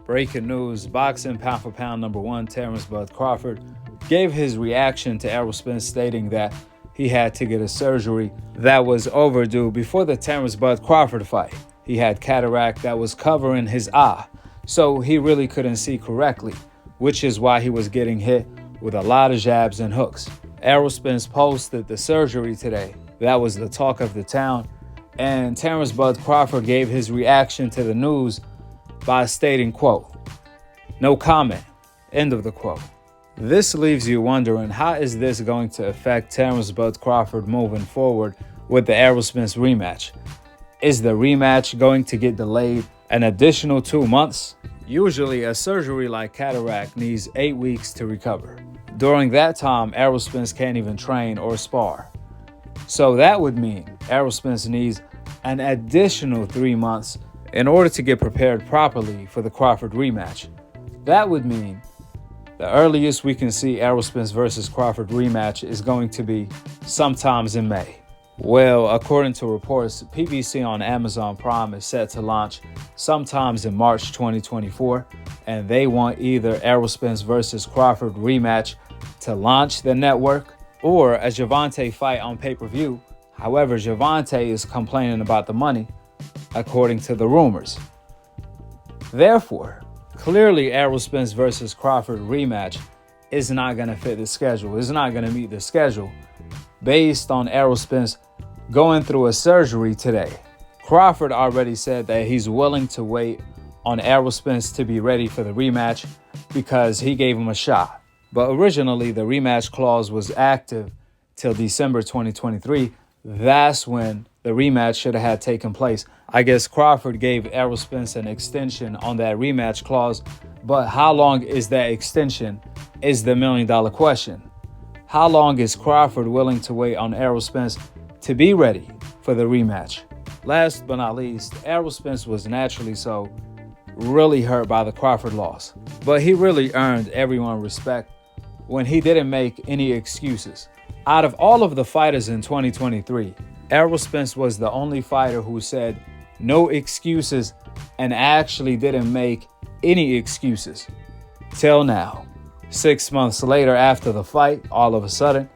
Breaking news, boxing pound for pound #1 Terence Bud Crawford gave his reaction to Errol Spence, stating that he had to get a surgery that was overdue before the Terence Bud Crawford fight. He had cataract that was covering his eye, so he really couldn't see correctly, which is why he was getting hit with a lot of jabs and hooks. Errol Spence posted the surgery today. That was the talk of the town, and Terence Bud Crawford gave his reaction to the news by stating, quote, "No comment," end of the quote. This leaves you wondering, how is this going to affect Terence Bud Crawford moving forward with the Errol Spence rematch? Is the rematch going to get delayed an additional 2 months? Usually a surgery like cataract needs 8 weeks to recover. During that time, Errol Spence can't even train or spar. So that would mean Errol Spence needs an additional 3 months in order to get prepared properly for the Crawford rematch. That would mean the earliest we can see Errol Spence versus Crawford rematch is going to be sometimes in May. Well, according to reports, PBC on Amazon Prime is set to launch sometimes in March 2024, and they want either Errol Spence versus Crawford rematch to launch the network or a Gervonta fight on pay-per-view. However, Gervonta is complaining about the money, according to the rumors. Therefore, clearly Errol Spence versus Crawford rematch is not going to fit the schedule. It's not going to meet the schedule based on Errol Spence going through a surgery today. Crawford already said that he's willing to wait on Errol Spence to be ready for the rematch because he gave him a shot. But originally, the rematch clause was active till December 2023. That's when the rematch should have had taken place. I guess Crawford gave Errol Spence an extension on that rematch clause, but how long is that extension is the million-dollar question. How long is Crawford willing to wait on Errol Spence to be ready for the rematch? Last but not least, Errol Spence was naturally so really hurt by the Crawford loss, but he really earned everyone's respect when he didn't make any excuses. Out of all of the fighters in 2023, Errol Spence was the only fighter who said no excuses and actually didn't make any excuses. Till now. 6 months later after the fight, all of a sudden,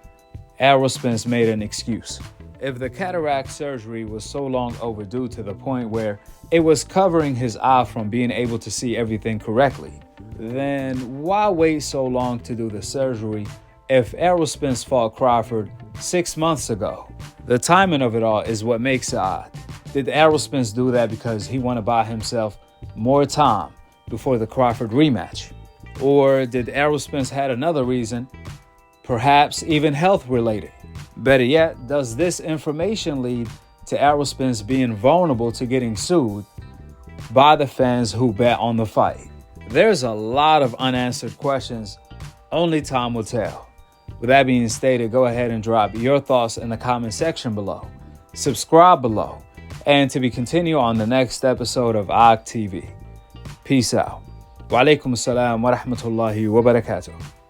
Errol Spence made an excuse. If the cataract surgery was so long overdue to the point where it was covering his eye from being able to see everything correctly, then why wait so long to do the surgery if Errol Spence fought Crawford 6 months ago? The timing of it all is what makes it odd. Did Errol Spence do that because he wanted to buy himself more time before the Crawford rematch? Or did Errol Spence had another reason, perhaps even health related? Better yet, does this information lead to Errol Spence being vulnerable to getting sued by the fans who bet on the fight? There's a lot of unanswered questions. Only time will tell. With that being stated, go ahead and drop your thoughts in the comment section below. Subscribe below. And to be continued on the next episode of Akhi TV. Peace out. Wa alaikum assalam wa rahmatullahi wa barakatuh.